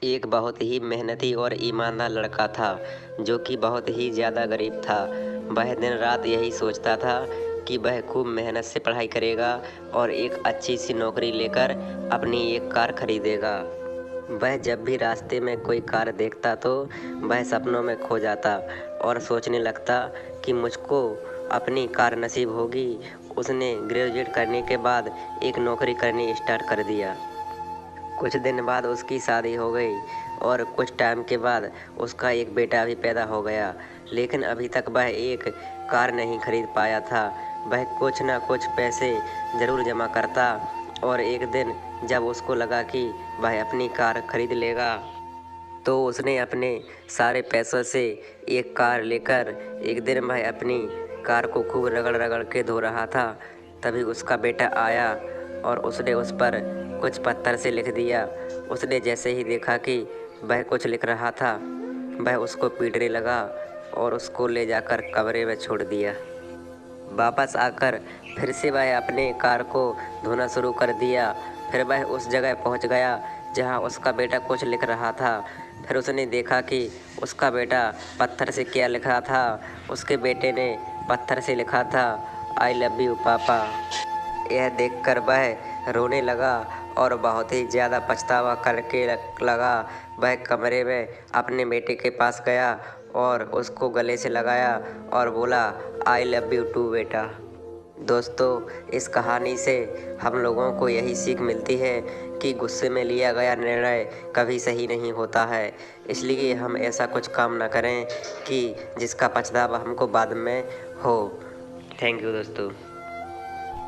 एक बहुत ही मेहनती और ईमानदार लड़का था जो कि बहुत ही ज़्यादा गरीब था। वह दिन रात यही सोचता था कि वह खूब मेहनत से पढ़ाई करेगा और एक अच्छी सी नौकरी लेकर अपनी एक कार खरीदेगा। वह जब भी रास्ते में कोई कार देखता तो वह सपनों में खो जाता और सोचने लगता कि मुझको अपनी कार नसीब होगी। उसने ग्रेजुएट करने के बाद एक नौकरी करनी स्टार्ट कर दिया। कुछ दिन बाद उसकी शादी हो गई और कुछ टाइम के बाद उसका एक बेटा भी पैदा हो गया। लेकिन अभी तक वह एक कार नहीं खरीद पाया था। वह कुछ ना कुछ पैसे ज़रूर जमा करता और एक दिन जब उसको लगा कि वह अपनी कार खरीद लेगा तो उसने अपने सारे पैसों से एक कार लेकर एक दिन वह अपनी कार को खूब रगड़ रगड़ के धो रहा था। तभी उसका बेटा आया और उसने उस पर कुछ पत्थर से लिख दिया। उसने जैसे ही देखा कि वह कुछ लिख रहा था वह उसको पीटने लगा और उसको ले जाकर कमरे में छोड़ दिया। वापस आकर फिर से वह अपने कार को धोना शुरू कर दिया। फिर वह उस जगह पहुंच गया जहां उसका बेटा कुछ लिख रहा था। फिर उसने देखा कि उसका बेटा पत्थर से क्या लिख रहा था। उसके बेटे ने पत्थर से लिखा था, आई लव यू पापा। यह देखकर वह रोने लगा और बहुत ही ज़्यादा पछतावा करके लगा। वह कमरे में अपने बेटे के पास गया और उसको गले से लगाया और बोला, आई लव यू टू बेटा। दोस्तों, इस कहानी से हम लोगों को यही सीख मिलती है कि गुस्से में लिया गया निर्णय कभी सही नहीं होता है। इसलिए हम ऐसा कुछ काम ना करें कि जिसका पछतावा हमको बाद में हो। थैंक यू दोस्तों।